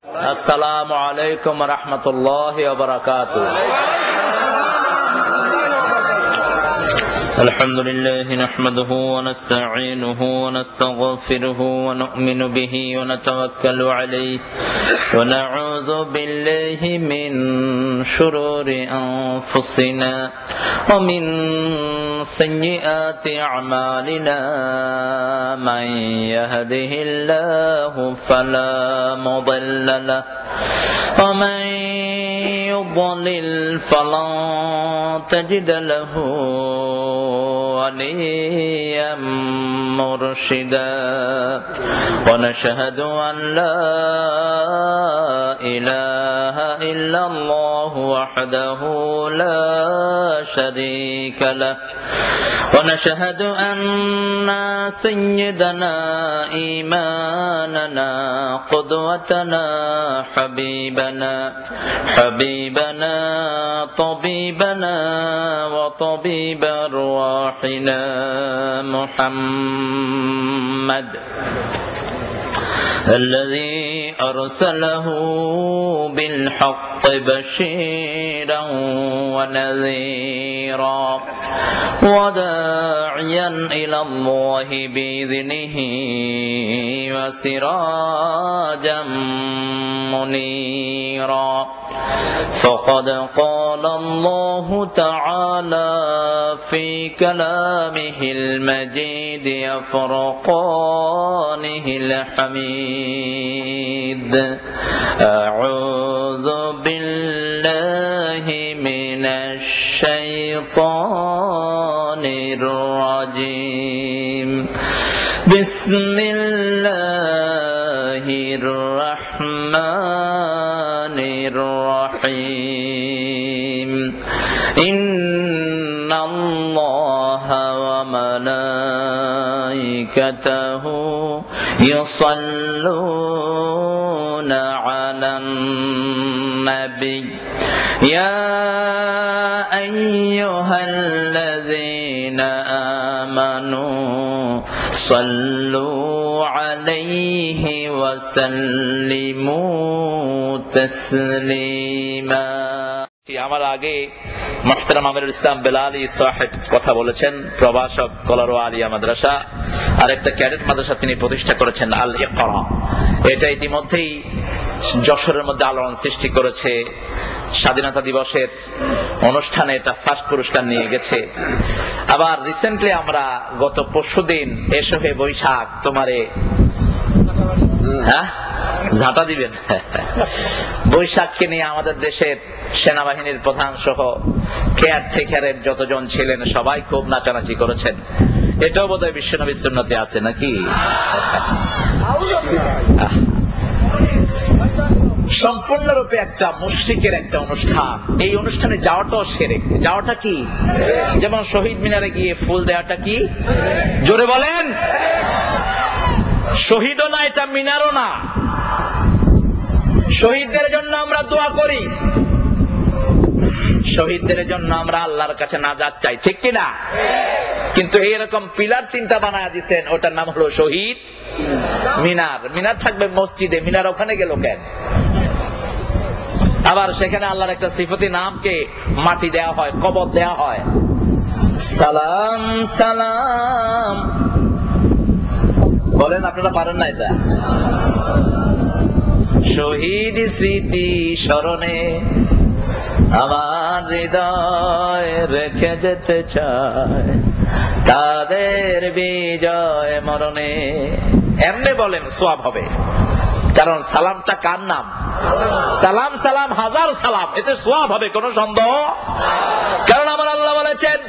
السلام عليكم ورحمة الله وبركاته. الحمد لله نحمده ونستعينه ونستغفره ونؤمن به ونتوكل عليه ونعوذ بالله من شرور أنفسنا ومن سيئات أعمالنا من يهده الله فلا مضل له ومن يضلل فلن تجد له وليا مرشدا ونشهد أن لا إله إلا الله وحده لا شريك له ونشهد أن سيدنا إيماننا قدوتنا حبيبنا طبيبنا وطبيب أرواحنا محمد الذي أرسله بالحق بشيرا ونذيرا وداعيا إلى الله بإذنه وسراجا منيرا فقد قال الله تعالى في كلامه المجيد وفرقانه الحميد أعوذ بالله من الشيطان الرجيم بسم الله الرحمن الرحيم إن الله وملائكته يصلون على النبي يا أيها الذين آمنوا صلوا عليه وسلموا تسليما আমার আগে মুহতারাম আমিরুল ইসলাম বেলালী সাহেব কথা বলেছেন, প্রভাষক কলারো আলিয়া মাদ্রাসা আর একটা ক্যাডেট মাদ্রাসা তিনি প্রতিষ্ঠা করেছেন আল ইকরা। এটা ইতিমধ্যেই যশোরের মধ্যে আলোড়ন সৃষ্টি করেছে। স্বাধীনতা দিবসের অনুষ্ঠানে এটা ফার্স্ট পুরস্কার নিয়ে গেছে। আবার রিসেন্টলি আমরা গত পরশুদিন এসো হে বৈশাখ তোমারে ঝাঁটা দিবেন বৈশাখকে নিয়ে আমাদের দেশের সেনাবাহিনীর প্রধান সহ কেয়ারটেকারের যতজন ছিলেন সবাই খুব নাচানাচি করেছেন। এটাও বোধহয় বিশ্বনবীর সুন্নতে আছে নাকি? সম্পূর্ণরূপে একটা মুশরিকের একটা অনুষ্ঠান। এই অনুষ্ঠানে যাওয়াটাও শিরক। যাওয়াটা কি? যেমন শহীদ মিনারে গিয়ে ফুল দেওয়াটা কি? জোরে বলেন। শহীদও না, এটা মিনারও না। শহীদদের জন্য আমরা দোয়া করি, শহীদদের জন্য আমরা আল্লাহর কাছে নাজাত চাই, ঠিক কিনা? কিন্তু এইরকম পিলার তিনটা বানায় দিচ্ছেন, ওটার নাম হলো শহীদ মিনার। মিনার থাকবে মসজিদে, মিনার ওখানে গেল কেন? আবার সেখানে আল্লাহর একটা সিফতি নামকে মাটি দেওয়া হয়, কবর দেওয়া হয়। সালাম সালাম বলেন, আপনারা পারেন না এটা? শহীদ স্মৃতি স্মরণে আমার হৃদয় রেখে যেতে চায় তাদের বিজয় মরণে। এমনি বলেন, সওয়াব হবে। কারণ সালামটা কার নাম? সালাম সালাম হাজার সালাম, এতে সওয়াব হবে, কোনো সন্দেহ। কারণ আমার আল্লাহ বলেছেন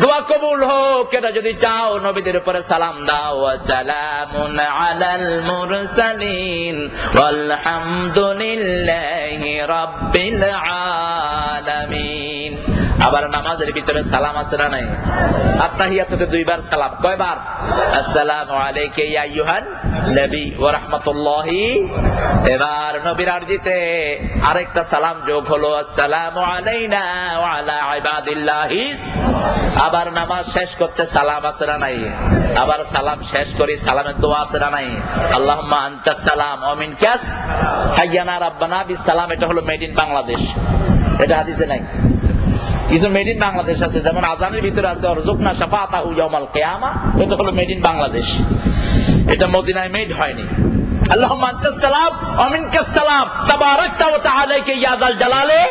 দোয়া কবুল হোক, এটা যদি চাও নবীদের উপরে সালাম দাও। সালামুন আলাল মুরসালিন ওয়ালহামদুলিল্লাহি রাব্বিল আলামিন। আবার নামাজের ভিতরে সালাম আছে না নাই? আত্তাহিয়াতুতে দুইবার সালাম, কয়বার? আসসালামু আলাইকা ইয়া আইয়ুহান নবী ওয়া রাহমাতুল্লাহি। এবার নবীর আরজিতে আরেকটা সালাম যোগ হলো, আসসালামু আলাইনা ওয়া আলা ইবাদিল্লাহি। আবার নামাজ শেষ করতে সালাম আছে না নাই? আবার সালাম শেষ করি সালামের দোয়া আছে না নাই? আল্লাহুম্মা আনতাস সালাম ওয়া মিনকাস হাইয়ানা রাব্বানা বিস সালাম। এটা হলো মেড ইন বাংলাদেশ, এটা হাদিসে নাই। কিছু মেড ইন বাংলাদেশ আছে, যেমন আজানের ভিতরে আছে অরজুকনা শাফাআতাহু ইয়াউমাল কিয়ামা, এটা হলো মেড ইন বাংলাদেশ, এটা মদিনায় মেড হয়নি। আল্লাহুম্মা আনতাস সালাম ওয়া মিনকাস সালাম তাবারাকতা ওয়া তাআলাকা ইয়া যাল জালালে।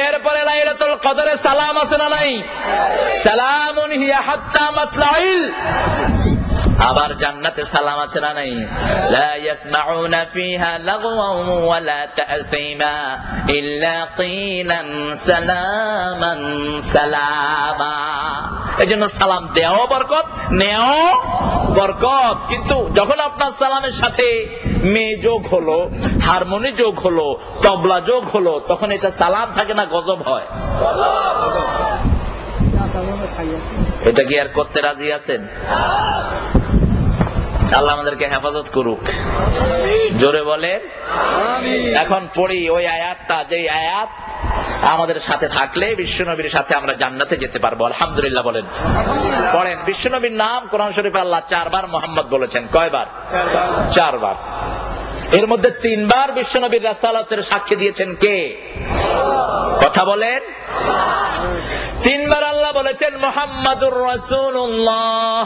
এরপরে লাইলাতুল কদরে সালাম আছে না নাই? সালামুন হিয়া হাত্তা মাতলাইল। আবার জান্নাতে সালাম আছে না নাই? লা ইয়াসমাউনা ফিহা লাগওয়ান ওয়ালা তা'সীমা ইল্লা কিলান সালামান সালামা। এজন্য সালাম দেও বরকত, নেও বরকত। কিন্তু যখন আপনার সালামের সাথে মে যোগ হলো, হারমোনি যোগ হলো, তবলা যোগ হলো, তখন এটা সালাম থাকে না, গজব হয়। এটা কি আর করতে রাজি আছেন? আল্লাহ আমাদেরকে হেফাজত করুক, জোরে বলেন আমিন। এখন পড়ি ওই আয়াতটা, যে আয়াত আমাদের সাথে থাকলে বিশ্বনবীর সাথে আমরা জান্নাতে যেতে পারবো। আলহামদুলিল্লাহ বলেন, পড়েন। বিশ্বনবীর নাম কোরআন শরীফে আল্লাহ 4 বার মোহাম্মদ বলেছেন। কয়বার? 4 বার। এর মধ্যে 3 বার বিশ্বনবীর রাসালাতের সাক্ষী দিয়েছেন কে? কথা বলেন। 3 বার আল্লাহ বলেছেন মুহাম্মাদুর রাসূলুল্লাহ,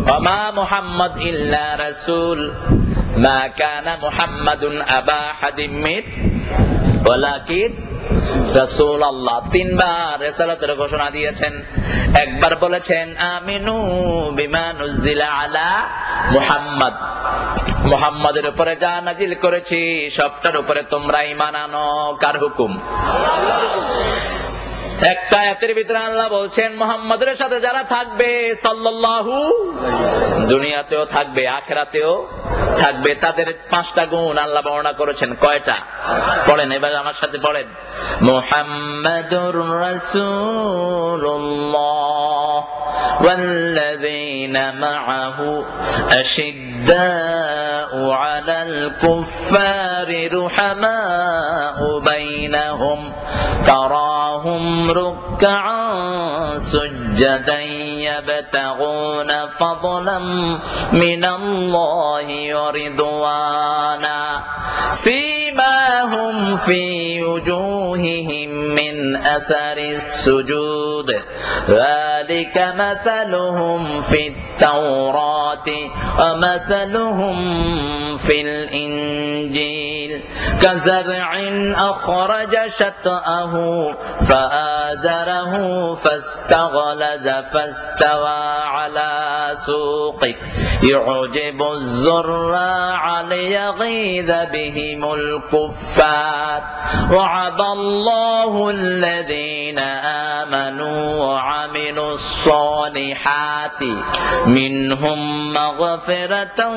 ওয়া মা মুহাম্মদ ইল্লা রাসূল, মা কানা মুহাম্মাদুন আবা হাদিম মিন ওয়ালাকিন রাসূলুল্লাহ। 3 বার রাসালাতের ঘোষণা দিয়েছেন। একবার বলেছেন আমিনু বিমা নুজিলা আলা মুহাম্মদ, মুহাম্মাদের উপরে যা নাজিল করেছি সবটার উপরে তোমরা ঈমান আনো। কার হুকুম? একটা আয়াতের ভিতরে আল্লাহ বলছেন মুহাম্মাদের সাথে যারা থাকবে সাল্লাল্লাহু, দুনিয়াতেও থাকবে আখিরাতেও থাকবে, তাদের 5টা গুণ আল্লাহ বর্ণনা করেছেন। কয়টা? পড়েন এবার আমার সাথে পড়েন। মুহাম্মাদুর রাসূলুল্লাহ ওয়াল্লাযীনা মাআহু আশিদ্দাউ আলাল কুফফারি রুহামাউ বাইনাহুম তারাহুম রুকআন সুজদান ইয়াবতাগুনা ফাদলাম মিনাল্লাহি ওয়া রিদওয়ানা সীমাহুম ফি উজুহিহিম মিন আসারিস সুজুদ যালিকা মাসালুহুম ফিত তাওরাতি ওয়া মাসালুহুম ফিল ইনজিল কাযারইন আখরাজা শাতআহু ফাআযারাহু ফাস্তাগলাযা ফাস্তাওয়া আলা সুকি ইউজিবুজ যুররা'a লিয়াগীযা বিহিমুল কুফফার ওয়া'দাল্লাহু আল্লাযীনা আমানু ওয়া আমিলুস সালিহাতি মিনহুম মাগফিরাতান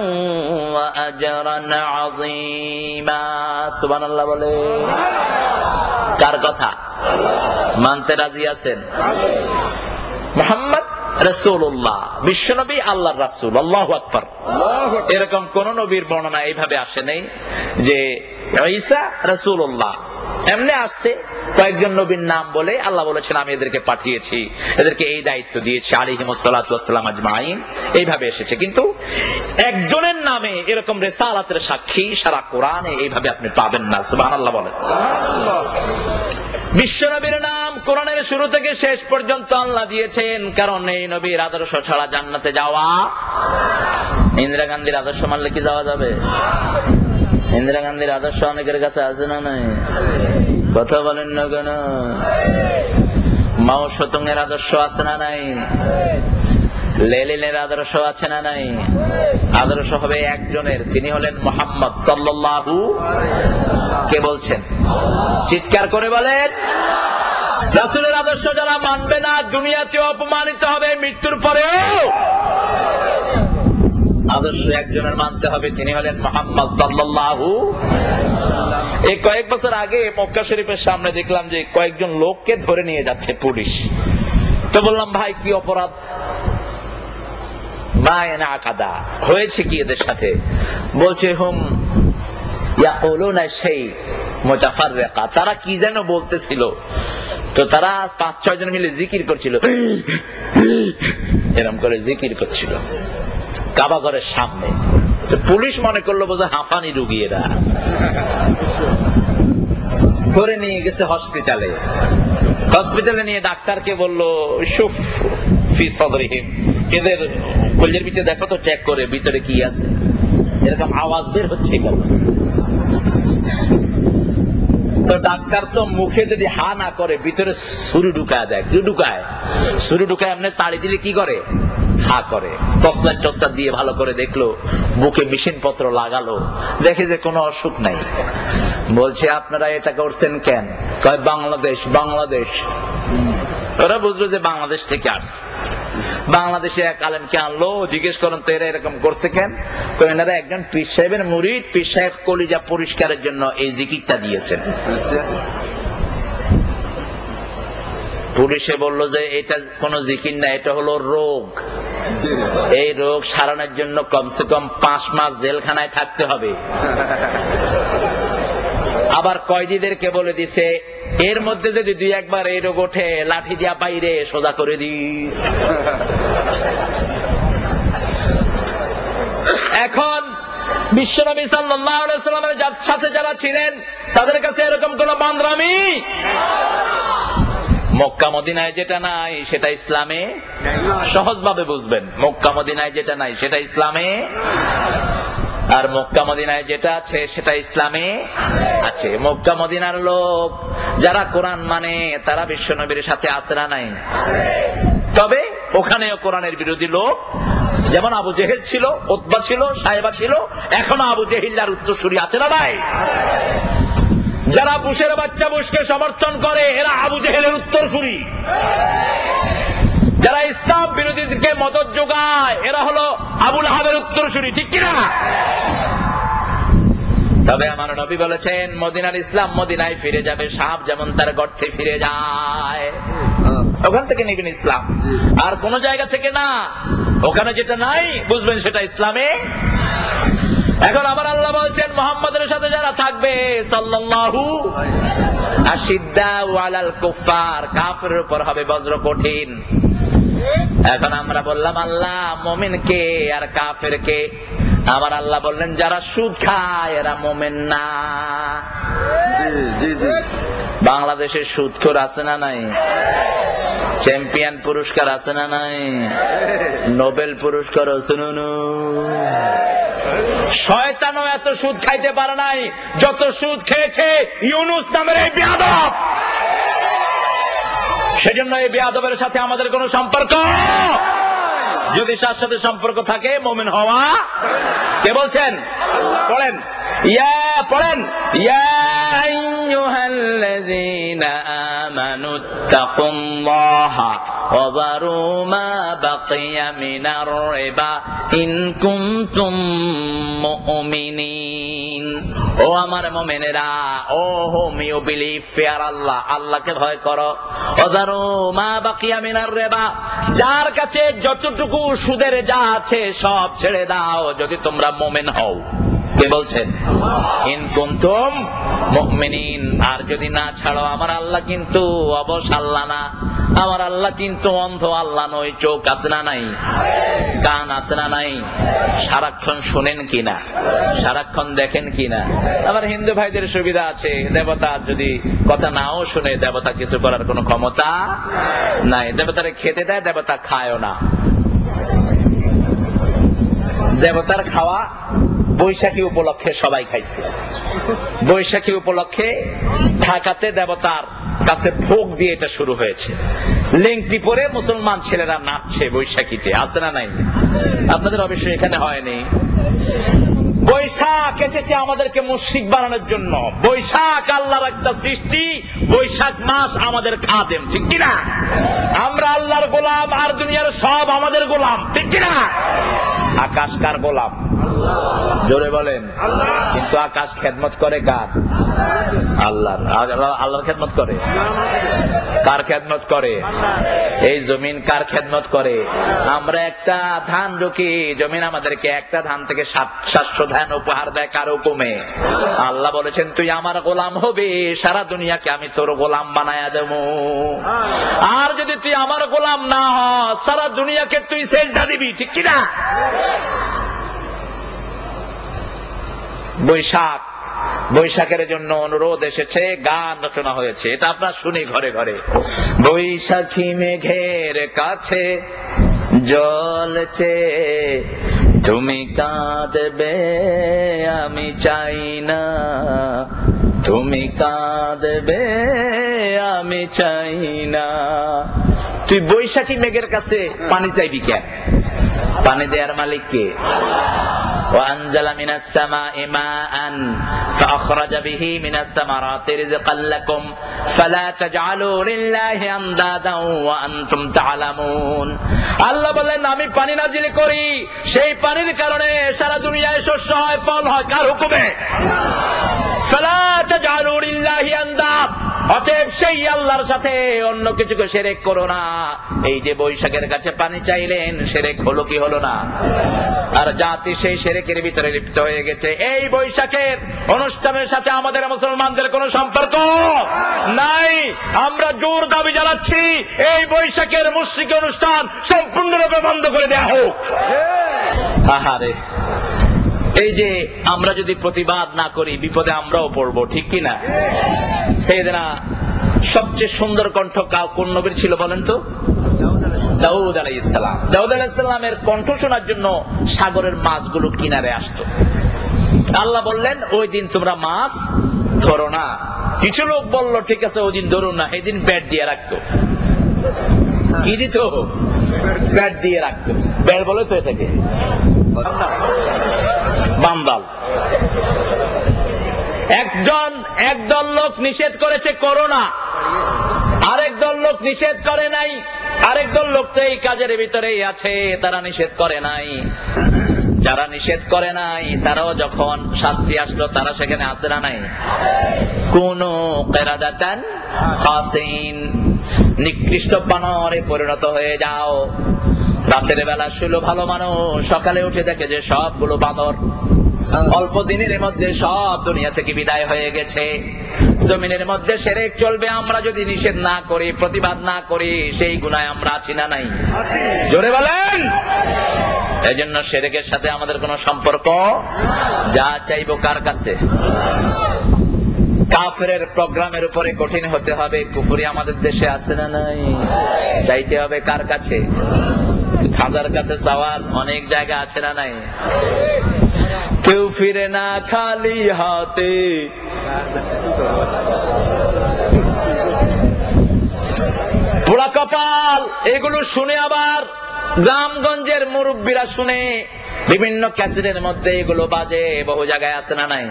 ওয়া আজরান আযীমা। সুবহানাল্লাহ বলে। কার কথা? মানতে রাজি আছেন? মুহাম্মদ রাসূলুল্লাহ, বিশ্বনবী আল্লাহর রাসূল। আল্লাহু আকবার। এরকম কোন নবীর বর্ণনা এইভাবে আসে নাই যে ঈসা রাসূলুল্লাহ। এমনি আসছে কয়েকজন নবীর নাম বলে আল্লাহ বলেছেন আমি এদেরকে পাঠিয়েছি, এদেরকে এই দায়িত্ব দিয়েছি আলাইহিমুস সালাতু ওয়াস সালাম আজমাইন, এইভাবে এসেছে। কিন্তু একজনের নামে এরকম রিসালাতের সাক্ষী সারা কোরআনে এইভাবে আপনি পাবেন না। সুবহানাল্লাহ বলেন। বিশ্বনবীর নাম কোরআনের শুরু থেকে শেষ পর্যন্ত আল্লাহ দিয়েছেন, কারণ এই নবীর আদর্শ ছাড়া জান্নাতে যাওয়া। ইন্দিরা গান্ধীর আদর্শ মানলে কি যাওয়া যাবে? ইন্দিরা গান্ধীর আদর্শ অনেকের কাছে আছে না নাই? কথা বলেন না কেন? মাও শতুংয়ের আদর্শ আছে না নাই? লেলিনের আদর্শ আছে না নাই? আদর্শ হবে একজনের, তিনি হলেন মুহাম্মদ সাল্লাল্লাহু। কে বলছেন? চিৎকার করে বলেন। রাসূলের আদর্শ যারা মানবে না দুনিয়াতে অপমানিত হবে, মৃত্যুর পরেও আদর্শ একজনের মানতে হবে, তিনি হলেন মুহাম্মদ সাল্লাল্লাহু। এই কয়েক বছর আগে মক্কা শরীফের সামনে দেখলাম যে কয়েকজন লোককে ধরে নিয়ে যাচ্ছে পুলিশ। তো বললাম, ভাই কি অপরাধ? মায়না কাদা হয়েছে কি এদের সাথে? বলছে হুম ইয়াকুলুনা শাই মুতাফাররিকা, তারা কি যেন বলতেছিল। তো তারা 5-6 জন মিলে জিকির করছিল, এরকম করে জিকির করছিল কাবা ঘরের সামনে। তো পুলিশ মনে করলো বোঝা হাঁপানি রোগী এরা, ধরে নিয়ে গেছে হসপিটালে। হসপিটালে নিয়ে ডাক্তারকে বললো শুফ ফি সদরিহিম, এদের কলিজার ভিতরে দেখো তো, চেক করে ভিতরে কি আছে, এরকম আওয়াজ বের হচ্ছে কেন? তো ডাক্তার তো মুখে যদি হা না করে ভিতরে ছুরি ঢুকায় দেয়। কি ঢুকায়? ছুরি ঢুকায় এমনি চাড়ি দিলে কি করে? হা করে। টসলার টসলার দিয়ে ভালো করে দেখলো, বুকে মেশিন পত্র লাগালো, দেখে যে কোনো অসুখ নাই। বলছে আপনারা এটা করছেন কেন? কয় বাংলাদেশ। বাংলাদেশ? ওরা বুঝলো যে বাংলাদেশ থেকে আসছে। বাংলাদেশে এক আলেমকে আনলো, জিজ্ঞেস করেন তো এরা এরকম করছে কেন? এনারা একজন পীর সাহেবের মুরিদ, পীর সাহেব কলিজা পরিষ্কারের জন্য এই জিকিরটা দিয়েছেন। পুলিশে বলল যে এটা কোন জিকির না, এটা হলো রোগ। এই রোগ সারানোর জন্য কমসে কম 5 মাস জেলখানায় থাকতে হবে। আবার কয়েদিদেরকে বলে দিছে এর মধ্যে যদি 2-1 বার এই রোগ ওঠে, লাঠি দিয়া বাইরে সোজা করে দিস। এখন বিশ্বনবী সাল্লাল্লাহু আলাইহি ওয়াসাল্লামের সাথে যারা ছিলেন তাদের কাছে এরকম কোন বান্দরামি। মক্কা মদিনায় যেটা নাই সেটা ইসলামে, সহজভাবে বুঝবেন, মক্কা মদিনায় যেটা নাই সেটা ইসলামে, আর মক্কা মদিনায় যেটা আছে সেটা ইসলামে আছে। মক্কা মদিনার লোক যারা কোরআন মানে তারা বিশ্বনবীর সাথে আছে না নাই? তবে ওখানেও কোরআনের বিরোধী লোক, যেমন আবু জেহেল ছিল, উতবা ছিল, সাহেবা ছিল, এখনো আবু জেহেল উত্তরসূরি আছে না ভাই? যারা বুশের বাচ্চা বুশকে সমর্থন করে এরা আবু জেহেলের উত্তরসূরি। যারা ইসলাম বিরোধীদেরকে মদদ যোগায় এরা হলো আবু লাহাবের উত্তরসূরি, ঠিক কিনা? তবে আমার নবী বলেছেন মদিনার ইসলাম মদিনায় ফিরে যাবে, সাপ যেমন তার গর্তে ফিরে যায়, ওখান থেকে নেবেন ইসলাম, আর কোন জায়গা থেকে না। ওখানে যেটা নাই বুঝবেন সেটা ইসলামে। এখন আবার আল্লাহ বলছেন মুহাম্মাদের সাথে যারা থাকবে সাল্লাল্লাহু আশিদ্দাউ আলাল কুফার, কাফেরের উপর হবে বজ্র কঠিন। এখন আমরা বললাম আল্লাহ মুমিন কে আর কাফের কে? আমার আল্লাহ বললেন যারা সুদ খায় এরা মুমিন না। বাংলাদেশের সুদখোর আছে না নাই? চ্যাম্পিয়ন পুরস্কার আছে না নাই? নোবেল পুরস্কার আছে না নাই? শয়তানও এত সুদ খাইতে পারে নাই যত সুদ খেয়েছে ইউনুস নামের এই বেয়াদব। সেজন্য এই বেয়াদবের সাথে আমাদের কোনো সম্পর্ক, যদি তার সাথে সম্পর্ক থাকে মুমিন হওয়া। কে বলছেন? পড়েন পড়েন ইয়া আইয়ুহাল্লাযীনা আমানুত্তাকুল্লাহা ওয়া যারু মা বাকিয়া মিনার রিবা ইন কুনতুম মুমিনিন। ও আমার মুমিনেরা, ও হোম ইউ বিলিভ ফিয়ার আল্লাহ, আল্লাহকে ভয় করো। ওয়া যারু মা বাকিয়া মিনার রিবা, যার কাছে যতটুকু সুদের যা আছে সব ছেড়ে দাও যদি তোমরা মুমিন হও। কে বলছেন? ইন কুনতুম মুমিনিন। আর যদি না ছাড়ো, আমার আল্লাহ কিন্তু অবশ আল্লাহ না, আমার আল্লাহ কিন্তু অন্ধ আল্লাহ নয়। চোখ আছে না নাই? কান আছে না নাই? সারাক্ষণ শুনেন কিনা? সারাক্ষণ দেখেন কিনা? আবার হিন্দু ভাইদের সুবিধা আছে, দেবতা যদি কথা নাও শুনে দেবতা কিছু করার কোনো ক্ষমতা নাই। দেবতারে খেতে দেয়, দেবতা খায়ও না। দেবতার খাওয়া বৈশাখী উপলক্ষে সবাই খাইছে। বৈশাখী উপলক্ষে ঢাকাতে দেবতার কাছে ভোগ দিয়ে এটা শুরু হয়েছে। লেংটি পরে মুসলমান ছেলেরা নাচছে বৈশাখীতে, আছে না নাই? আপনাদের অবশ্যই এখানে হয়নি। বৈশাখ এসেছে আমাদেরকে মুশরিক বানানোর জন্য। বৈশাখ আল্লাহর একটা সৃষ্টি, বৈশাখ মাস আমাদের খাদেম, ঠিক কিনা? আমরা আল্লাহর গোলাম আর দুনিয়ার সব আমাদের গোলাম, ঠিক কিনা? আকাশ কার গোলাম? জোরে বলেন। কিন্তু আকাশ খেদমত করে কার? আল্লাহর। আল্লাহর খেদমত করে। কার খেদমত করে? এই জমিন কার খেদমত করে? আমরা একটা ধান রুকি, জমিন আমাদেরকে একটা ধান থেকে 700 ধান উপহার দেয় কার হুকুমে? আল্লাহ বলেছেন তুই আমার গোলাম হবে, সারা দুনিয়াকে আমি তোর গোলাম বানায়া দেব। আর যদি তুই আমার গোলাম না হস, সারা দুনিয়াকে তুই সেজদা দিবি, ঠিক কিনা? বৈশাখ, বৈশাখের জন্য অনুরোধ এসেছে, গান রচনা হয়েছে, এটা আপনার শুনি ঘরে ঘরে। বৈশাখী মেঘের কাছে জলছে, তুমি কাঁদবে আমি চাই না, তুমি কাঁদবে আমি চাই না। তুই বৈশাখী মেঘের কাছে পানি চাইবি কেন? পানি দেয়ার মালিক কে? وأنزل من السماء ماء فأخرج به من الثمرات رزقا لكم فلا تجعلوا لله أندادا وأنتم تعلمون। আল্লাহ বলেন আমি পানি নাজিল করি, সেই পানির কারণে সারা দুনিয়ায় শস্য হয়, ফল হয়, কার হুকুমে? فلا تجعلوا لله أندادا, অতএব সেই আল্লাহর সাথে অন্য কিছুকে শিরক করো না। এই যে বৈশাখের কাছে পানি চাইলেন, শিরক হলো কি হলো না? আর জাতি সেই শিরকের ভিতরে লিপ্ত হয়ে গেছে। এই বৈশাখের অনুষ্ঠানের সাথে আমাদের মুসলমানদের কোনো সম্পর্ক নাই। আমরা জোর দাবি জানাচ্ছি এই বৈশাখের মুশরিক অনুষ্ঠান সম্পূর্ণরূপে বন্ধ করে দেওয়া হোক। আহারে, এই যে আমরা যদি প্রতিবাদ না করি বিপদে আমরাও পড়বো, ঠিক কিনা? সাইয়েদনা সবচেয়ে সুন্দর কণ্ঠ কোন নবীর ছিল বলেন তো? দাউদ আলাইহিস সালাম। দাউদ আলাইহিস সালামের কণ্ঠ শোনার জন্য সাগরের মাছগুলো কিনারে আসতো। আল্লাহ বললেন ওই দিন তোমরা মাছ ধরো না। কিছু লোক বলল ঠিক আছে ওই দিন ধরো না, এদিন ব্যাট দিয়ে রাখতো। কি দিত? ব্যাট দিয়ে রাখতো। ব্যাট বলে তো এটাকে বান্দাল। একদল লোক নিষেধ করেছে করোনা, আরেক দল লোক নিষেধ করে নাই, আরেক দল লোক তো এই কাজের ভিতরেই আছে, তারা নিষেধ করে নাই। যারা নিষেধ করে নাই তারাও যখন শাস্তি আসলো তারা সেখানে আসে না নাই? কোন কিরাদাতান খাসিন, নিকৃষ্ট বানরে পরিণত হয়ে যাও। রাতের বেলা ছিল ভালো মানুষ, সকালে উঠে দেখে যে সবগুলো বানর। অল্প দিনের মধ্যে সব দুনিয়া থেকে বিদায় হয়ে গেছে। জমিনের মধ্যে শিরক চলবে, আমরা যদি নিষেধ না করি, প্রতিবাদ না করি, সেই গুনায় আমরা আছি না নাই? জোরে বলেন। এই জন্য শিরকের সাথে আমাদের কোনো সম্পর্ক। যা চাইবো কার কাছে? কাফেরের প্রোগ্রামের উপরে কঠিন হতে হবে। কুফরি আমাদের দেশে আছে না নাই? চাইতে হবে কার কাছে? খাজার কাছে চাওয়ার অনেক জায়গা আছে না নাই? কেউ ফিরে না খালি হাতে, পোড়া কপাল। এগুলো শুনে আবার গ্রামগঞ্জের মুরব্বীরা শুনে, বিভিন্ন ক্যাসেটের মধ্যে এগুলো বাজে, বহু জায়গায় আছে না নাই?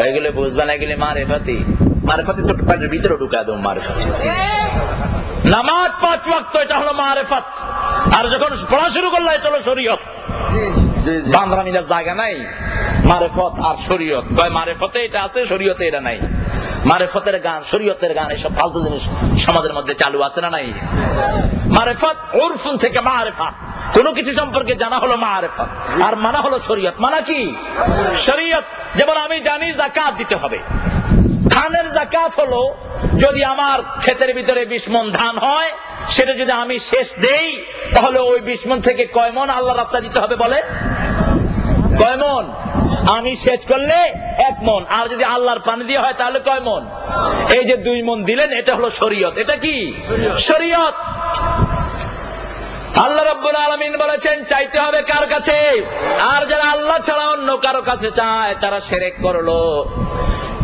এগুলো বুঝবে না, এগুলো মারেফাতি। মারেফাতি তো পেটের ভিতরে ঢুকায় দেবো। মারেফাতি নামাজ 5 ওয়াক্ত, এটা হলো মারেফাত। আর যখন পড়া শুরু করলো এটা হলো শরীয়ত। বান্দরা মিলার জায়গা নাই মারেফত আর শরীয়ত। মারেফতে এটা আছে, শরীয়তে এটা নাই। মারেফতের গান, শরীয়তের গান, এসব ফালতু জিনিস সমাজের মধ্যে চালু আছে না নাই? মারেফত উরফুন থেকে মারেফাত, কোন কিছু সম্পর্কে জানা হলো মারেফত, আর মানা হলো শরীয়ত। মানা কি? শরীয়ত। যেমন আমি জানি যাকাত দিতে হবে। ধানের যাকাত হলো, যদি আমার ক্ষেতের ভিতরে 20 মণ ধান হয়, সেটা যদি আমি শেষ দেই, তাহলে ওই 20 মণ থেকে কয় মণ আল্লাহর রাস্তায় দিতে হবে বলে? কয় মণ? আমি শেষ করলে 1 মণ, আর যদি আল্লাহর পানি দিয়ে হয় তাহলে কয় মণ? এই যে 2 মণ দিলেন, এটা হলো শরীয়ত। এটা কি? শরীয়ত। আল্লাহ রাব্বুল আলামিন বলেছেন চাইতে হবে কার কাছে? আর যারা আল্লাহ ছাড়া অন্য কারো কাছে চায় তারা শিরক করলো।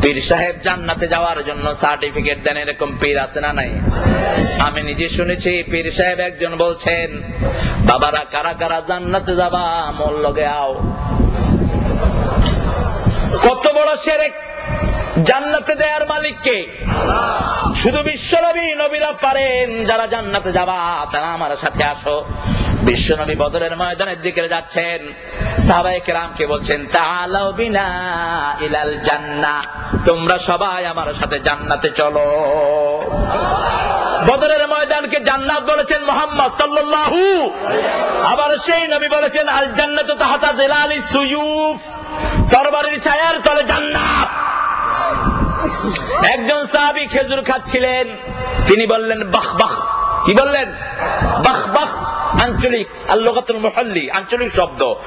পীর সাহেব জান্নাতে যাওয়ার জন্য সার্টিফিকেট দেন, এরকম পীর আছে না নাই? আমি নিজে শুনেছি। পীর সাহেব একজন বলছেন, বাবারা কারা কারা জান্নাতে যাবা মোর লগে আও। শিরক। জান্নাতে দেয়ার মালিক কে? শুধু বিশ্বনবী নবীরা পারেন। যারা জান্নাতে যাবা তারা আমার সাথে আসো। বিশ্বনবী বদরের ময়দানের দিকে যাচ্ছেন, সাহাবায়ে কেরামকে বলছেন তাআলাউ বিনা ইলাল জান্নাহ, তোমরা সবাই আমার সাথে জান্নাতে চলো। বদরের ময়দানকে জান্নাত বলেছেন মুহাম্মদ সাল্লাল্লাহু, আবার সেই নবী বলেছেন আল জান্নাতু তাহতা যিলালিস সুয়ুফ, তরবারির ছায়ার তলে জান্নাত। একজন সাহাবী খেজুর খাচ্ছিলেন, তিনি বললেন বাখ বাখ। কি বললেন? বাখ বাখ, আঞ্চলিক, আল লুগাতুল মুহাল্লি, আঞ্চলিক শব্দ।